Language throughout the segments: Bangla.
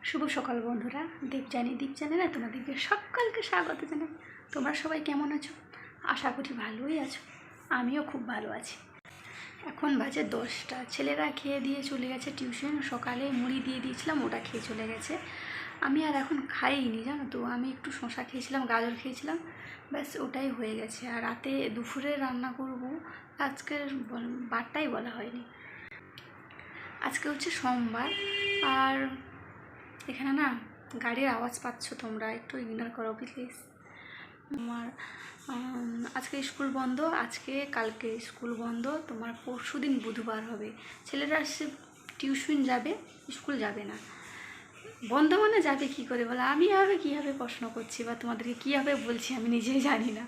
শুভ সকাল বন্ধুরা, দীপজানি তোমাদেরকে সকালকে স্বাগত জানাই। তোমরা সবাই কেমন আছো? আশা করি ভালোই আছো। আমিও খুব ভালো আছি। এখন বাজে 10টা। ছেলেরা খেয়ে দিয়ে চলে গেছে টিউশন। সকালে মুড়ি দিয়ে দিয়েছিলাম, ওটা খেয়ে চলে গেছে। আমি আর এখন খাইনি, জানো তো। আমি একটু শশা খেয়েছিলাম, গাজর খেয়েছিলাম, ব্যাস ওটাই হয়ে গেছে। আর রাতে দুপুরে রান্না করব। আজকের বারটাই বলা হয়নি। আজকে হচ্ছে সোমবার। আর এখানে না গাড়ির আওয়াজ পাচ্ছ, তোমরা একটু ইগনোর করো প্লিজ। আমার আজকে স্কুল বন্ধ, কালকে স্কুল বন্ধ। তোমার পরশু দিন বুধবার হবে। ছেলেরা সে টিউশন যাবে, স্কুল যাবে না। বন্ধ মানে যাবে কী করে বলে? আমি কীভাবে প্রশ্ন করছি বা তোমাদেরকে কীভাবে বলছি আমি নিজেই জানি না।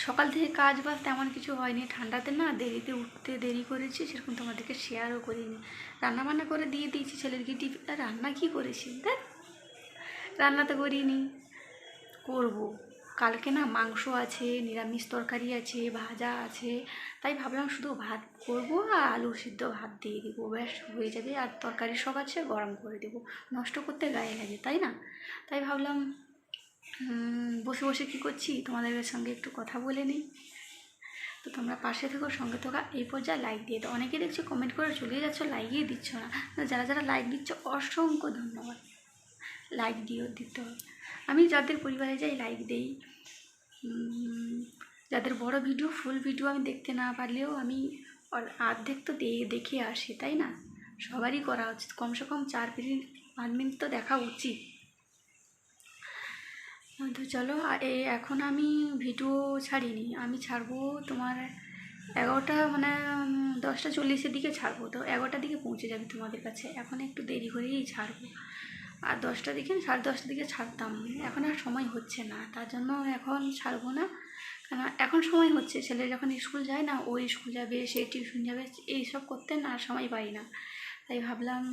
সকাল থেকে কাজ বাজ তেমন কিছু হয়নি। ঠান্ডাতে না দেরিতে উঠতে দেরি করেছি, সেরকম তোমাদেরকে শেয়ারও করিনি। রান্নাবান্না করে দিয়ে দিয়েছি ছেলেদেরকে টিফিন। রান্না কী করেছি দেখ, রান্না তো করিনি, করবো। কালকে না মাংস আছে, নিরামিষ তরকারি আছে, ভাজা আছে, তাই ভাবলাম শুধু ভাত করব আর আলু সিদ্ধ ভাত দিয়ে দেবো, ব্যাস হয়ে যাবে। আর তরকারি সব আছে, গরম করে দেবো, নষ্ট করতে গায়ে লাগে, তাই না? তাই ভাবলাম বসে বসে কী করছি, তোমাদের সঙ্গে একটু কথা বলে নিই। তো তোমরা পাশে থেকো, সঙ্গে থাকা। এই পর্যায়ে লাইক দিয়ে দাও। অনেকে দেখছি কমেন্ট করে চলে যাচ্ছ, লাইকই দিচ্ছ না। যারা যারা লাইক দিচ্ছ অসংখ্য ধন্যবাদ। লাইক দিতে হবে। আমি যাদের পরিবারে যাই লাইক দেই। যাদের বড় ভিডিও, ফুল ভিডিও আমি দেখতে না পারলেও আমি অর্ধেক তো দেখে আসি, তাই না? সবারই করা উচিত, কমসে কম 4-5 মিনিট তো দেখা উচিত। তো চলো, এখন আমি ভিডিও ছাড়িনি। আমি ছাড়বো তোমার 11টা, মানে 10টা 40-এর দিকে ছাড়বো। তো 11টার দিকে পৌঁছে যাবে তোমাদের কাছে। এখন একটু দেরি করেই ছাড়বো। আর 10টার দিকে, 10:30টার দিকে ছাড়তাম। এখন আর সময় হচ্ছে না, তার জন্য এখন ছাড়বো না। কেন এখন সময় হচ্ছে, ছেলে যখন স্কুল যায় না, ও স্কুল যাবে, সে টিউশন যাবে, এইসব করতে না সময় পাই না। তাই ভাবলাম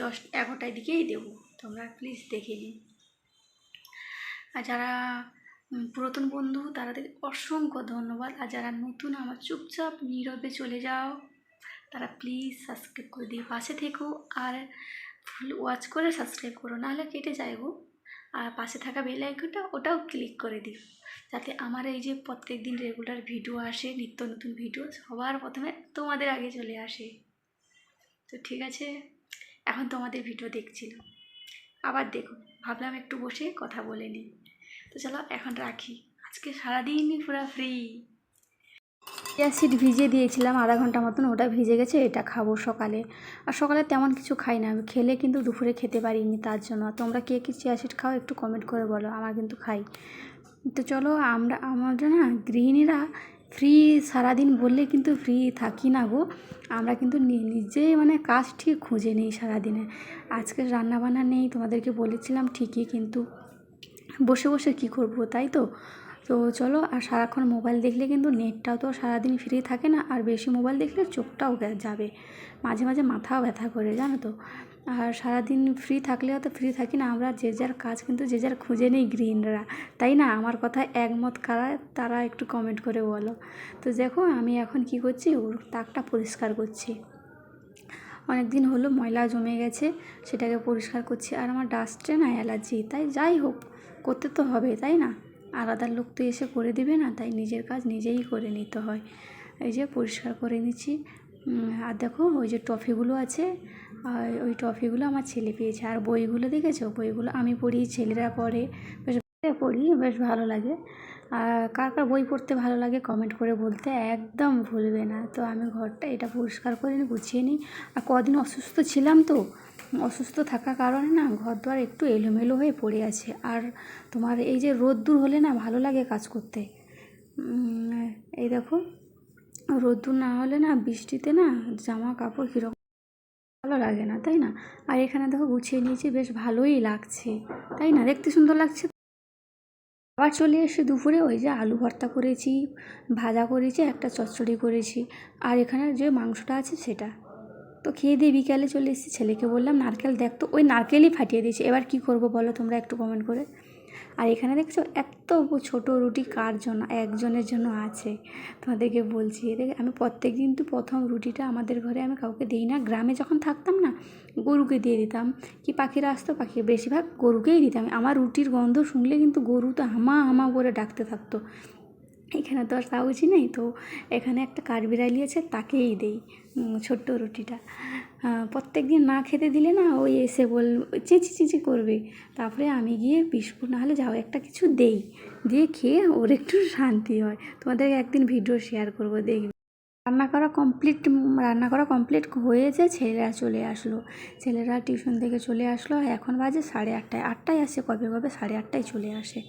11টার দিকেই দেবো। তোমরা প্লিজ দেখে নিই। আর যারা পুরাতন বন্ধু তাদের অসংখ্য ধন্যবাদ। আর যারা নতুন আমার চুপচাপ নীরবে চলে যাও, তারা প্লিজ সাবস্ক্রাইব করে দিও, পাশে থেকো। আর ফুল ওয়াচ করে সাবস্ক্রাইব করো, নাহলে কেটে যাইব। আর পাশে থাকা বেল আইকনটা, ওটাও ক্লিক করে দিও, যাতে আমার এই যে প্রত্যেক দিন রেগুলার ভিডিও আসে, নিত্য নতুন ভিডিও সবার প্রথমে তোমাদের আগে চলে আসে। তো ঠিক আছে, এখন তোমাদের ভিডিও দেখছিলাম, আবার দেখো, ভাবলাম একটু বসে কথা বলে নিই। তো চলো এখন রাখি। আজকে সারাদিনই পুরো ফ্রি। চিয়া সিড ভিজিয়ে দিয়েছিলাম আধা ঘন্টা মতন, ওটা ভিজে গেছে, এটা খাবো সকালে। আর সকালে তেমন কিছু খাই না আমি, খেলে কিন্তু দুপুরে খেতে পারিনি, তার জন্য। তোমরা কে কি চিয়া সিড খাও একটু কমেন্ট করে বলো, আমার কিন্তু খাই। তো চলো, আমরা না গৃহিণীরা ফ্রি সারাদিন বললে কিন্তু ফ্রি থাকি না গো। আমরা কিন্তু নিজেই মানে কাজ ঠিক খুঁজে নিই সারাদিনে। আজকে রান্নাবান্না নেই, তোমাদেরকে বলেছিলাম ঠিকই, কিন্তু বসে বসে কী করবো, তাই তো। তো চলো, আর সারাক্ষণ মোবাইল দেখলে কিন্তু নেটটাও তো সারাদিন ফ্রি থাকে না, আর বেশি মোবাইল দেখলে চোখটাও যাবে, মাঝে মাঝে মাথাও ব্যথা করে, জানো তো। আর সারাদিন ফ্রি থাকলেও তো ফ্রি থাকি না আমরা, যে যার কাজ কিন্তু যে যার খুঁজে নেই গৃহিণীরা, তাই না? আমার কথা একমত কারা, তারা একটু কমেন্ট করে বলো। তো দেখো, আমি এখন কি করছি, ওর তাকটা পরিষ্কার করছি। অনেক দিন হলো ময়লা জমে গেছে, সেটাকে পরিষ্কার করছি। আর আমার ডাস্টে না অ্যালার্জি, তাই যাই হোক করতে তো হবে, তাই না? আলাদা লোক তো এসে করে দেবে না, তাই নিজের কাজ নিজেই করে নিতে হয়। এই যে পরিষ্কার করে নিচ্ছি। আর দেখো, ওই যে টফিগুলো আছে, আর ওই টফিগুলো আমার ছেলে পেয়েছে। আর বইগুলো দেখেছো, বইগুলো আমি পড়ি, ছেলেরা পড়ে, বেশ পড়ি, বেশ ভালো লাগে। আর কার কার বই পড়তে ভালো লাগে কমেন্ট করে বলতে একদম ভুলবে না। তো আমি ঘরটা এটা পরিষ্কার করে নিই, গুছিয়ে নিই। আর কদিন অসুস্থ ছিলাম, তো অসুস্থ থাকার কারণে না ঘর দুয়ার একটু এলোমেলো হয়ে পড়ে আছে। আর তোমার এই যে রোদ্দুর হলে না ভালো লাগে কাজ করতে। এই দেখো, রোদ্দুর না হলে না, বৃষ্টিতে না জামা কাপড় কীরকম ভালো লাগে না, তাই না? আর এখানে দেখো গুছিয়ে নিয়েছি, বেশ ভালোই লাগছে, তাই না? দেখতে সুন্দর লাগছে। আবার চলে এসে দুপুরে ওই যে আলু ভর্তা করেছি, ভাজা করেছি, একটা চচ্চড়ি করেছি। আর এখানে যে মাংসটা আছে সেটা তো খেয়ে দিয়ে বিকালে চলে এসেছি। ছেলেকে বললাম নারকেল দেখ, তো ওই নারকেলই ফাটিয়ে দিয়েছি। এবার কি করব বলো তোমরা একটু কমেন্ট করে। আর এখানে দেখছো এত ছোট রুটি কার জন্য, একজনের জন্য আছে। তোমাদেরকে বলছি, এদের আমি প্রত্যেক দিন তো প্রথম রুটিটা আমাদের ঘরে আমি কাউকে দিই না। গ্রামে যখন থাকতাম না, গরুকে দিয়ে দিতাম, কি পাখিরা আসতো, পাখি বেশিরভাগ গরুকেই দিতাম। আমার রুটির গন্ধ শুনলে কিন্তু গরু তো হামা হামা করে ডাকতে থাকতো। এখানে তো আর কাউজি নেই, তো এখানে একটা কাঠবিড়ালি আছে, তাকেই দেই ছোট্ট রুটিটা। প্রত্যেক দিন না খেতে দিলে না ওই এসে চেঁচি চেঁচি করবে। তারপরে আমি গিয়ে বিস্কুট না হলে যাও একটা কিছু দেই, দিয়ে খেয়ে ওর একটু শান্তি হয়। তোমাদেরকে একদিন ভিডিও শেয়ার করবো, দেখবে। রান্না করা কমপ্লিট হয়েছে, ছেলেরা চলে আসলো। ছেলেরা টিউশন থেকে চলে আসলো, এখন বাজে 8:30। 8টায় আসে, কবে কবে 8:30টায় চলে আসে।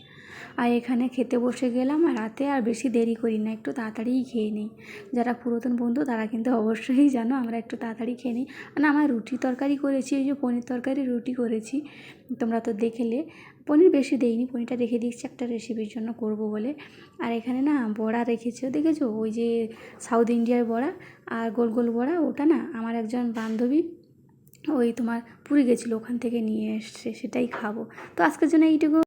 আর এখানে খেতে বসে গেলাম, আর রাতে আর বেশি দেরি করি না, একটু তাড়াতাড়িই খেয়ে নিই। যারা পুরাতন বন্ধু তারা কিন্তু অবশ্যই জানো আমরা একটু তাড়াতাড়ি খেয়ে নিই। না, আমার রুটি তরকারি করেছি, এই যে পনির তরকারি রুটি করেছি, তোমরা তো দেখলে। পনির বেশি দেইনি, পনিরটা রেখে দিচ্ছি একটা রেসিপির জন্য করব বলে। আর এখানে না বড়া রেখেছো, দেখেছো ওই যে সাউথ ইন্ডিয়ার বড়া, আর গোল গোল বড়া, ওটা না আমার একজন বান্ধবী ওই তোমার পুরী গেছিলো, ওখান থেকে নিয়ে এসছে, সেটাই খাবো। তো আজকের জন্য এইটুকু।